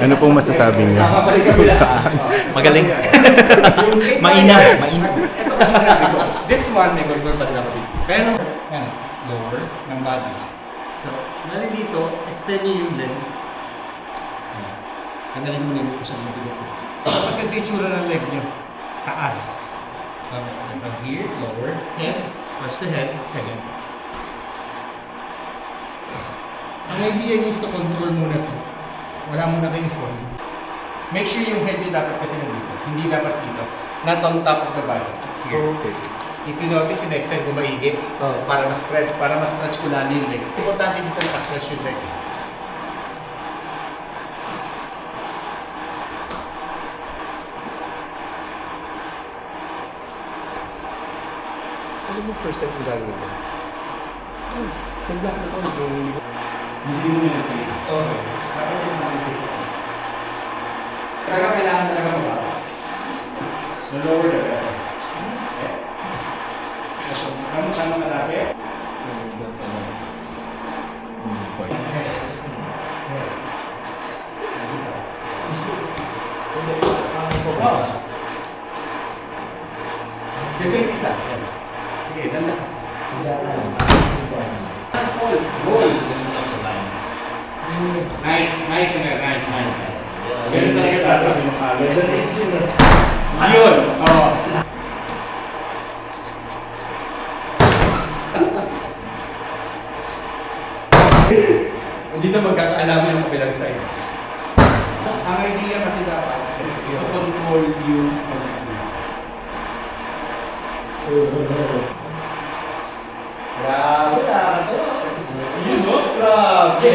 Ano pong masasabi niyo? Magaling. Maina. Maina. This one may control pa rin ako dito. Kaya nung yan, lower ng body. So, nari dito, extend niyo yung leg. Tanggalin mo nito sa leg dito. Kapag yung itsura ng leg niyo, taas. From here, lower, head, touch the head, second. Ang idea niyo is to control muna to. Wala muna kayong fall. Make sure yung head niyo dapat kasi nandito. Hindi dapat dito. Not on top of the body. Here. Okay. If you notice, next time bumaigit para mas-spread, para mas-stretch ko lalo yung leg. Importante dito na-stretch yung leg. Ano mo first time ko gagawin mo? Tagdak na ito. Hindi mo nila sa'yo. Okay. Sabi ko na talaga kailangan talaga mo ba? Lower the level. Ano malapit? Sige, kita. Sige, danda. Goal. Nice, nice, nice, nice. Ganun talaga dapat. Ayun. Oo. Hindi na magkakaalaman yung kabilang side. Ang idea kasi dapat is to control you constantly. Grabe na ito. Yun o? Grabe.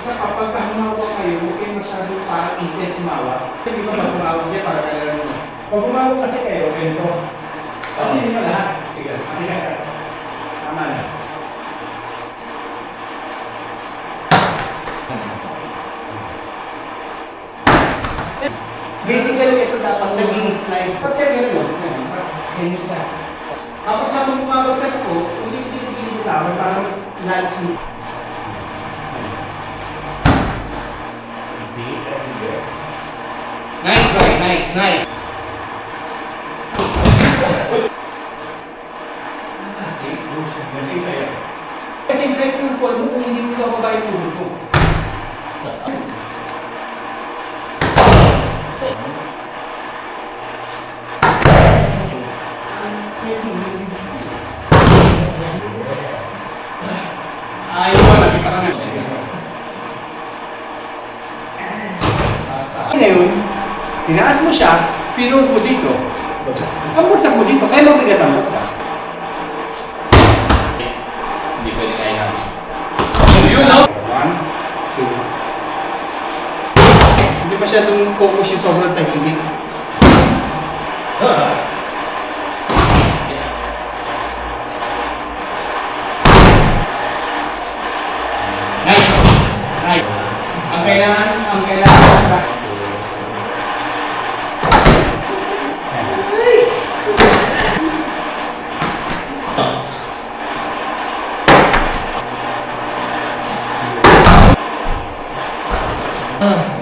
Isa kapag humawa kayo, huwag kayo masyadong parang intense humawa. Hindi ba pag humawag niya para kailangan mo? Pag humawag kasi kayo, ganito. Kasi hindi mo lahat. Tigas. Tama na. Basically, ito dapat nag-i-slide. Ba't kaya gano'n yun? Ganyan siya. Tapos habang bumabagsak ko, ulit-ulit lang, parang landscape. Nice, boy. Nice, nice. Kasi break yung fall mo kung hindi mo bababa yung tulog mo. Ngayon, tinaas mo siya, pinul mo dito. Ang bagsak mo dito, kaya mabigat ang bagsak. Hindi pwede kaya natin. Yun, no? 1, 2. Hindi masyadong focus yung sobrang tahimik. Nice! Nice! Ang kailangan.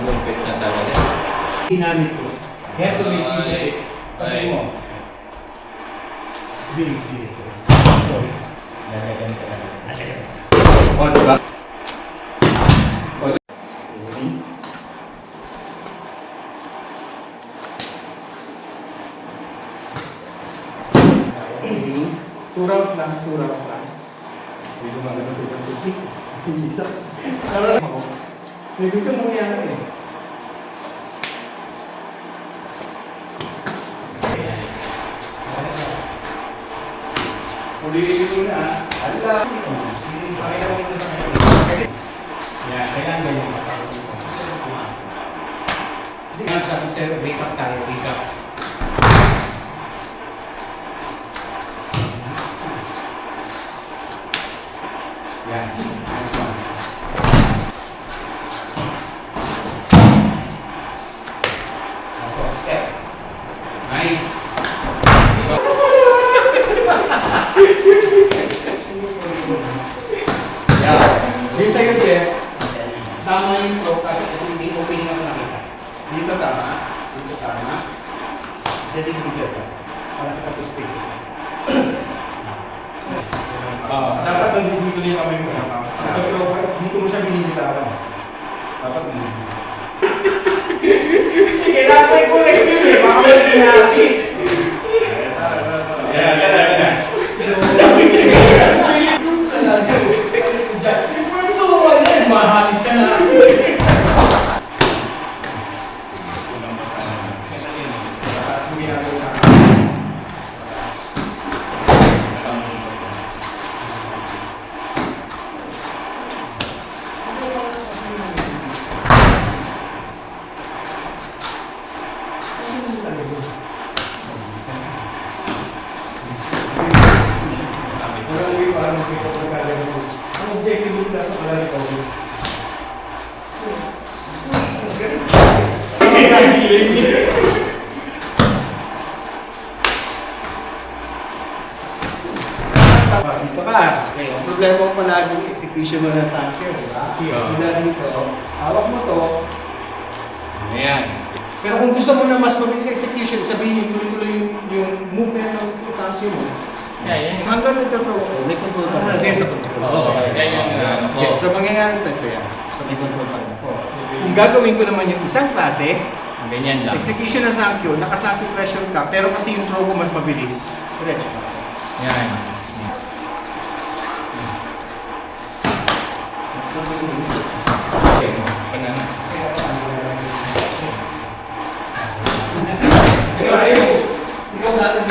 Lumpit na talaga. Ginamit ko. Kaya to make use of it. Kasi mo. Big deal. Sorry. Nagagan ka na. O, diba? Two rounds lang. Hindi ko maganda ito ng tubig. Hindi isa. May gusto mong yan eh. Ulitin ko na. Ala. Yan, kailangan ganyan. Kaya sabi sa'yo, wake up tayo, wake up. Yan, nice one. Step. Nice. Yeah. Yung sa'yo, Jeff, tama yung dito, kasi ito hindi opening ako nakita. Dito tama, dito tama. Dito yung video ka. Para kita po space. Dapat nandito din kami mo. Dito mo siya binibitawan. Dapat nandito. Sige, dapat ko rin yun eh. Baka mo sinabi. Yan. Mahalis ka na. Ang objective mo dapat wala rin ako. Dito ka. Okay, ang problema ko palagi yung execution mo ng sample, di ba? Mula dito, hawak mo to. Ayan. Pero kung gusto mo na mas mabilis sa execution, sabihin tuloy-tuloy yung movement ng sample mo. Yan. Hanggang nagtotoo, may control pa rin. There's a control. So, mangyayari ito yan. So, may control pa rin. Kung gagawin ko naman yung isang klase, Ganyan lang. execution ng sankyo, nakasankyo pressure ka, pero kasi yung throw mo mas mabilis. Diretso ka. Yan. Okay. Banana. Ikaw natin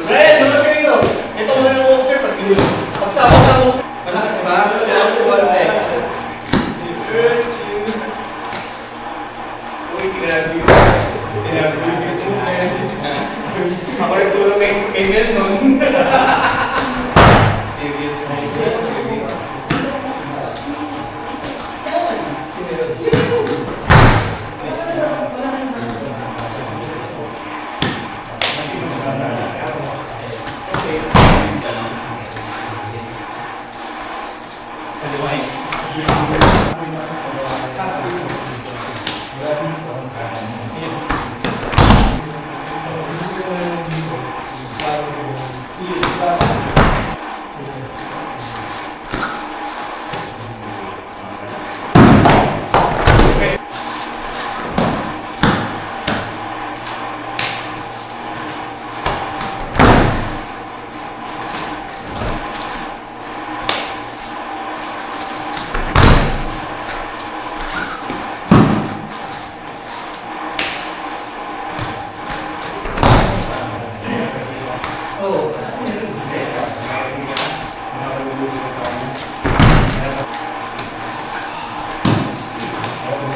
Red, mga pinito. Ito mo na lang sir, pagsama mo. Malakas ba? Malakas ba? Uy, tinabi. Ako rin tulong kay Mel nun. Serious.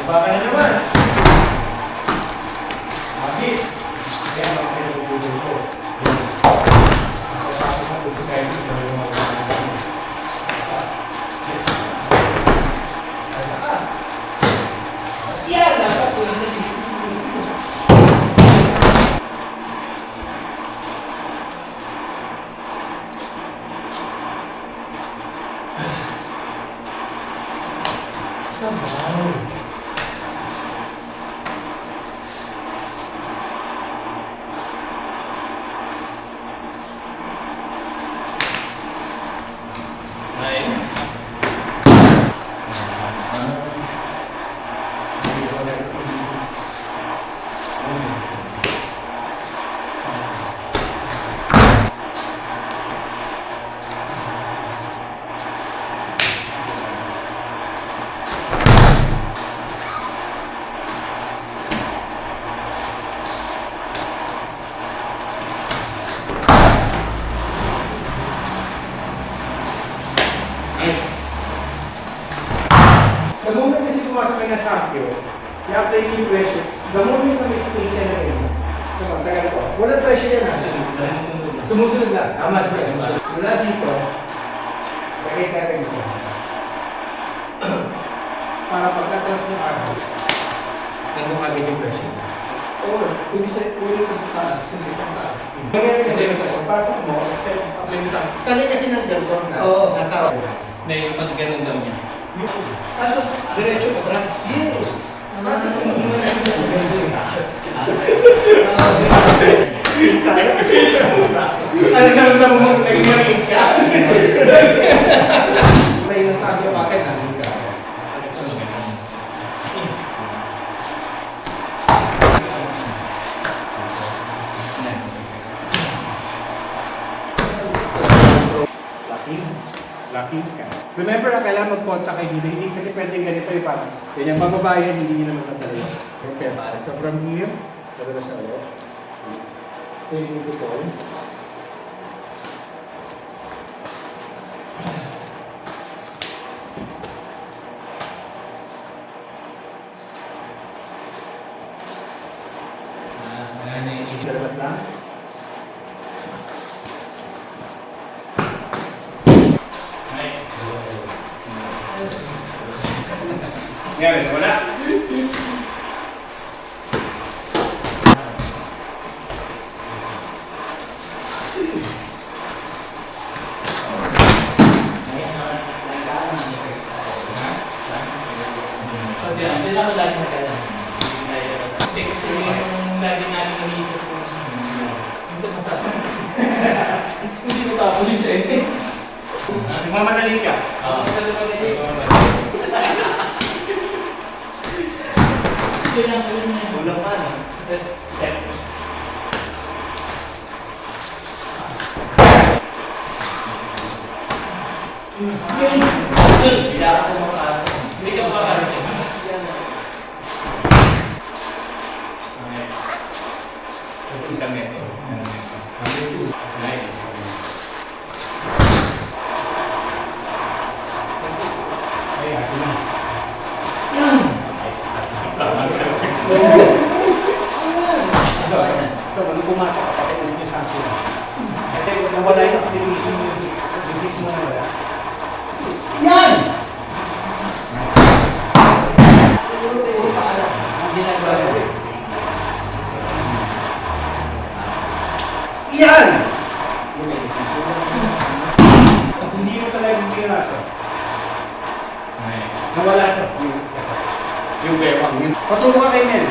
Baka na naman. Habit. Kaya baka pinagpupulo ko. Ako sa puso kayo dito yung mga taas. Yan! Dapat po sa Sabaw. Nice. The moment kasi pumasok kayo na sakyo, i-apply yung pressure, the moment na may space yan na yun, tagal ko, walang pressure yan ha. Sumusunod lang. Tama siya. Mula dito, lagay ka rin dito. Para pagkatras ng araw, nandun agad yung pressure. or kunin ko sa taas kasi sa taas. Kasi pagpasok mo, except apply mo sa sanay kasi ng deltor na Oo. nasa Hindi, pag ganun daw niya. Kaso, diretso pa tra. Yes! Bakit hindi mo na Ano na mo naging marinig ka? May nasabi ka bakit nandun ka? Lucky ka. Remember na kailangan mag-contact kayo dito. Hindi kasi pwedeng ganito yung parang ganyan mababayan, hindi nyo naman masali. Okay, pare. So from here, sabi na siya ulit. Same principle. Ano yung ibig? Labas lang. Ngayon, wala. Sabi yan, sila ko lagi nagkaroon. Kasi yung lagi namin nag-iisip ko. Hindi ko masabi. Hindi ko tapos yung sentence. Nagmamadali ka. Oo. Ulang ka, no? Bila ako makasok. Hindi ka makakarating. Isang meto. Right. Ay, akin na. Ito, nung pumasok ka, pati ulit yung sansi. Kasi nawala yung application yung fix mo na wala. Yan! Yan! Hindi mo talaga yung piraso. Nawala ito. Yung bewang. Patulong ka kay Men.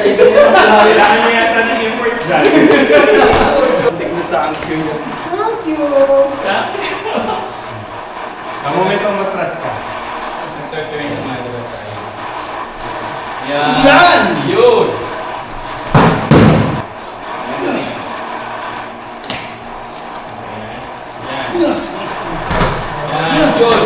Kailangan mo yata ng import dyan. Tek na sa angkyo niya. Sankyo! Ang moment ang matras ka. Nagtutuloy ng mga diba tayo. Yan! Yan! Yun! Yan. Yan. Yan. Yun!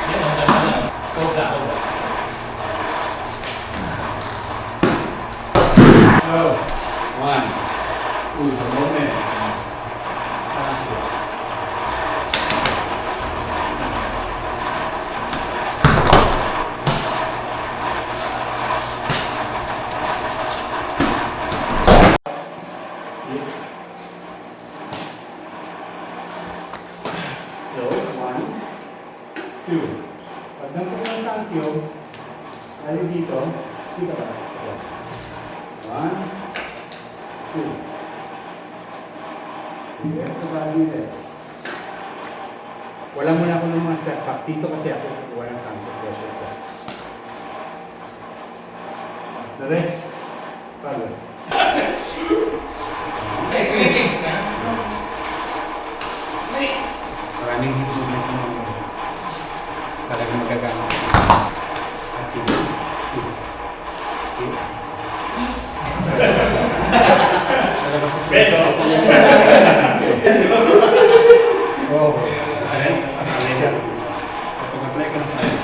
Yan, ang ganda na. Cobra, cobra. So, 1, 2, moment. So, 1, 2. Pag nampok ng sankyo, lalo dito, dito ka. 1, 2. Yes, nabali wala muna ako ng mga step back. Dito kasi ako kukuha ng sankyo pressure ko. The rest, follow. Experience na. Maraming improvement yung mga talagang magagamit. At yun. Beto! Oh, friends, akalaga. Kapag apply ka na sa akin,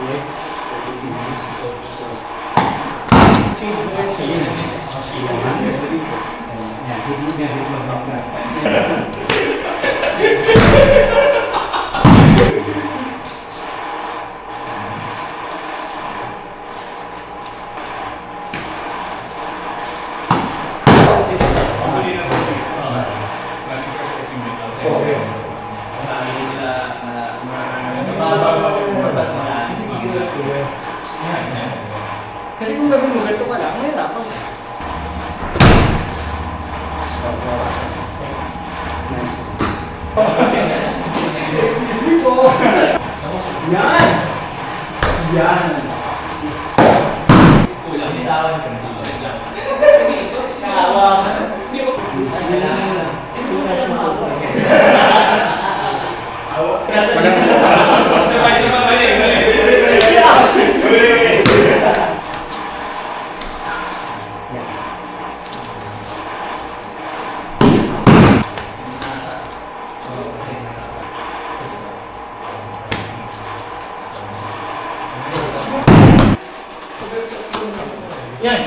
yes. Kasi kung gagawin mo, ganito ka lang, mahirapan. Yan! Yan! Kulang, nitawan ka na. Nakawa ka. Hindi mo. Yan.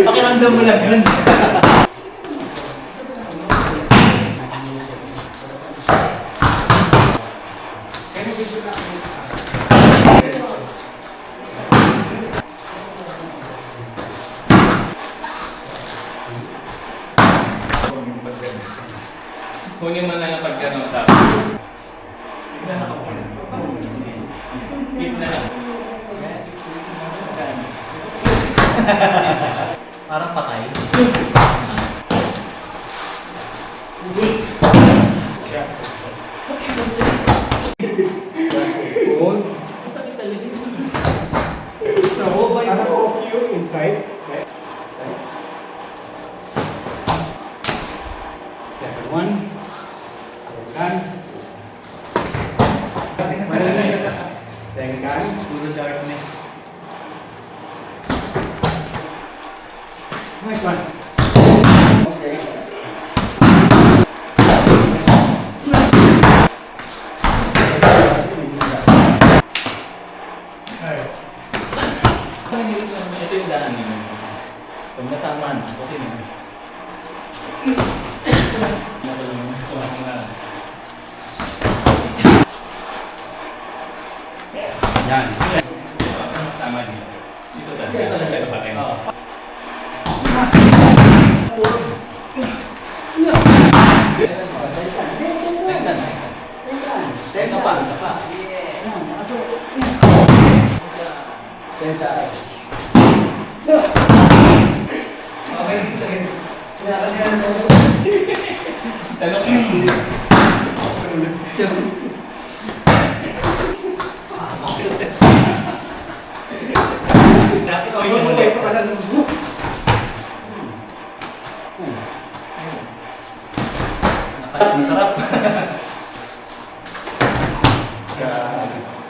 Pakiramdam mo lang yun. Kunin mo na lang pag gano'n sa parang patay. Inside. Second one. Tengkan. To the darkness. Nice one. Okay. Ito yung daan nyo. Pag natama na, okay na. Yan. Tama dito. Dito talaga. Pero patay na. Teka pa, isa pa. Tanong dapat kami naman pa lang. Masarap.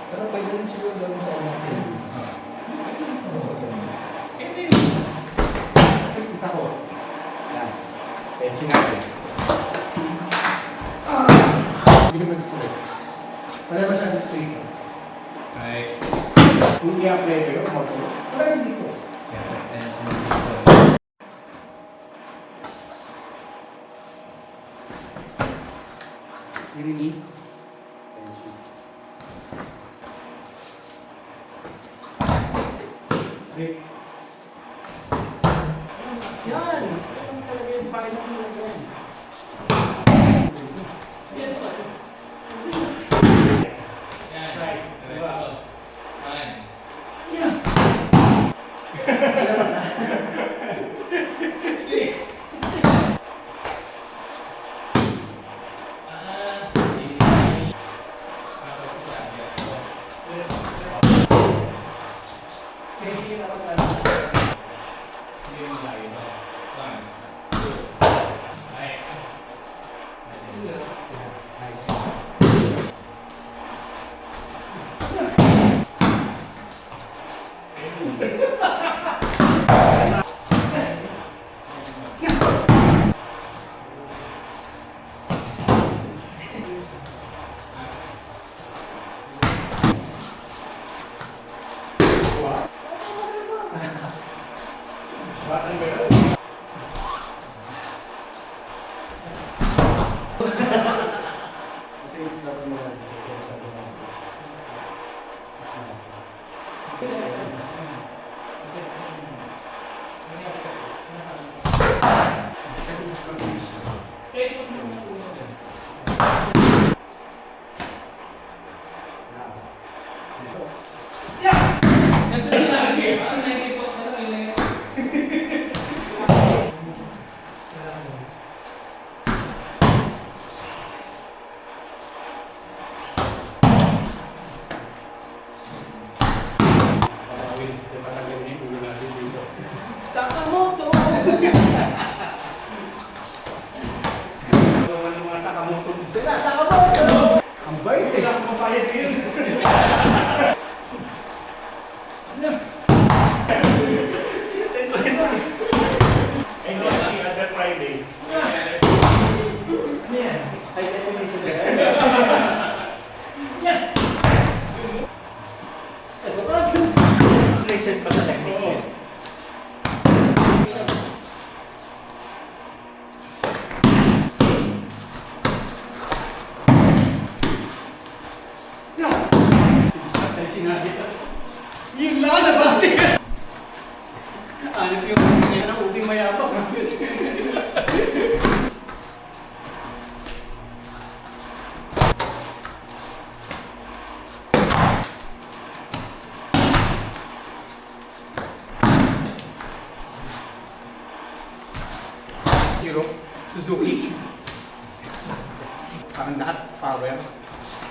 Pero pwede rin siguro gawin sa umakin. Isa ko. Yan. Edging natin. Hindi naman ito ulit. Wala ba siya space? Right. Kung i-apply ko yung motor, wala rin dito. Really? Straight. Yan! Yan talaga yung pakita ko lang yan. Nandun sila lagi. Ang nakikipot na lang yun. Sakamoto! Mga Sakamoto sila, Sakamoto! Ang bait eh. Kailangan mapayad yun. And then, other Friday. Yes. High definition na. Congratulations pa sa technician. Yung lang na bati ka! Alam yung kanya ng ubing mayabang. Hero, Suzuki. Parang lahat power.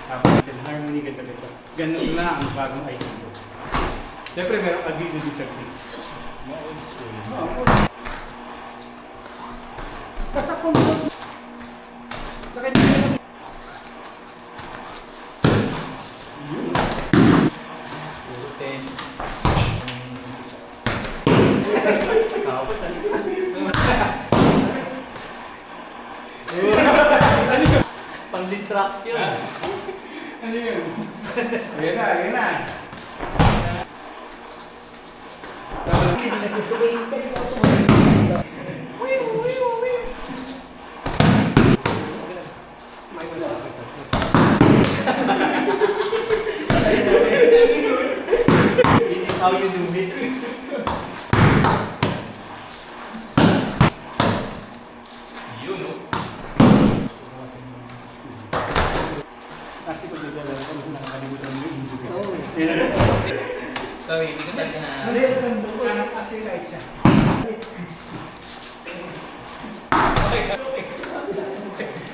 Tapos harmony ganito. Ganun na ang bagong item ko. Siyempre merong agree to disagree. Basta kung tsaka hindi Pang-distract yun. ano yun? Ayan na, ayan na. This is how you do it. Yun, no? Kasi pag naglalaro ko, nakakalimutan mo yung injury. Sorry, hindi ko talaga na... Hindi, anak kasi kahit siya. Okay, okay.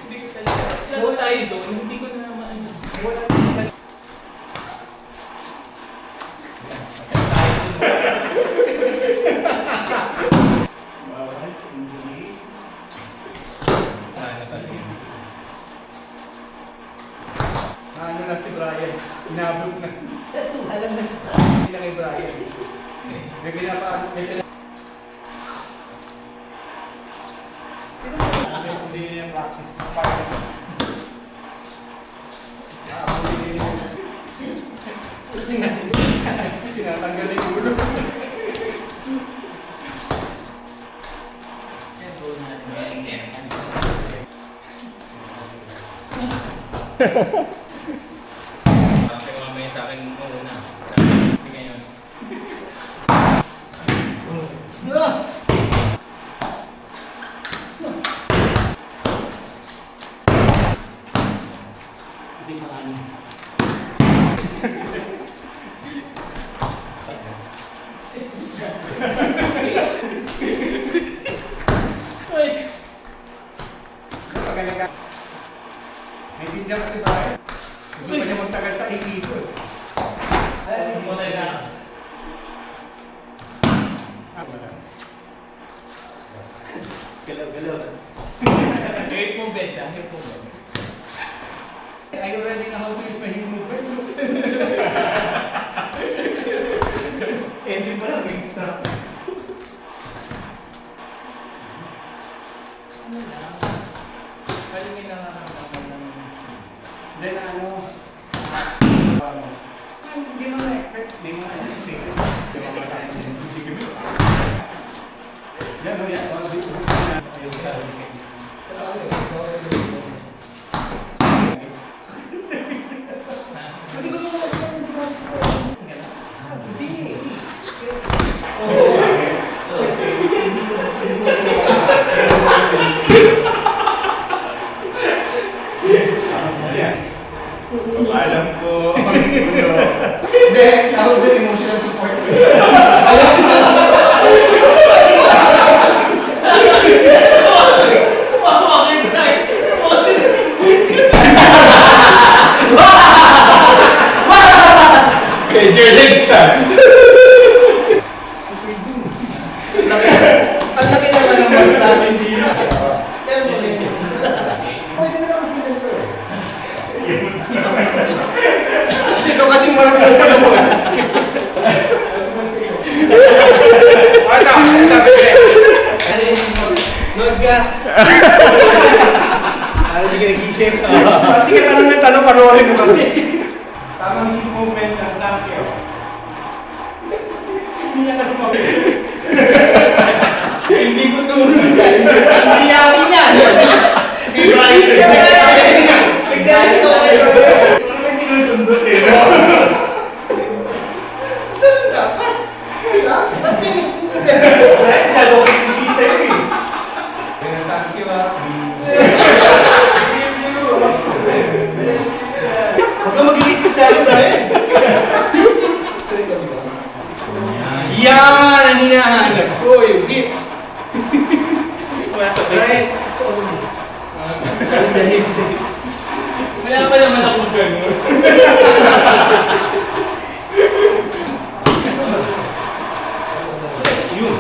Hindi ko talaga... Lalo tayo doon, hindi ko na maano. Wala tayo doon. Ano lang si Brian, inabot na. Hindi na kay Brian. May pinapasok na siya. Hindi niya practice. Tinatanggal yung ulo. Sabi ko mamaya sa akin muna. Hindi ngayon. Hindi maano. Pagkalaga. May tindihan kasi tayo. Gusto pa niya magtagal sa ikito. Muna na. Wala. Galaw-galaw. Hate mo bed, ah. Hate mo bed. Are you ready na how to use my hip movement? Entry pa lang, eh. Ano lang? Pwede may nakakamdaman ng... Then ano? Hindi mo na-expect. Hindi mo na-expect. Di ba masakit? Yan o, yan. Ayun ka. Alam ko. Hindi, tawag dyan emotional support. Okay, your legs, Ang laki naman ng mas natin dito. Pwede mo naman sila ito eh. Dito kasi marami ng panahon. Ano? Sabi ko eh. Nood ka. Ano di ka nag-isip? Pati ka tanong ng tanong, panoorin mo kasi. Tamang movement ng Sakyo. Hindi niya kasi hindi ko tulog yan. Hindi yakin yan. Bigyan ito kayo. Ano may sinusundot eh? Ito lang dapat. Ba't masyado ko nag-isip sa'yo eh. Kaya Sakyo ah. Huwag kang mag-iipit sa akin, Brian. Yan! Ang hinahanap ko yung hip. Wala sa Brian, basic. so ano mo? Saan the hips? Wala pa naman akong ganun. Yun.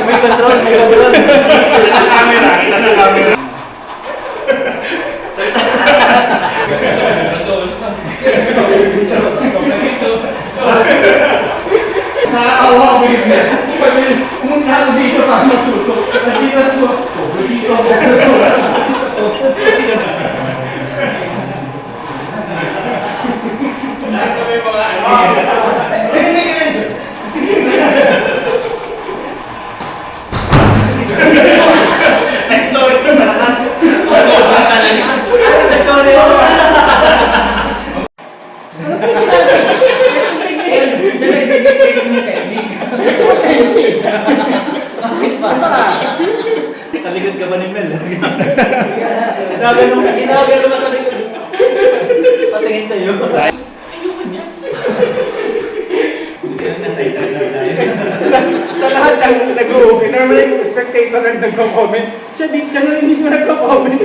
May control, may control. Camera, kita na camera. Nakakawa ko yun. Pumunta ako dito para matuto. Nakita ko, dito ako. May mga Sorry, malakas. Ano ba talaga? Sorry. Talikod ka ba ni Mel? Ginagano mo sa likod. Patingin sa'yo. Ayoko niya. Sa lahat ng nag-uwi, normally yung spectator ang nagko-comment, siya na rin mismo nagko-comment.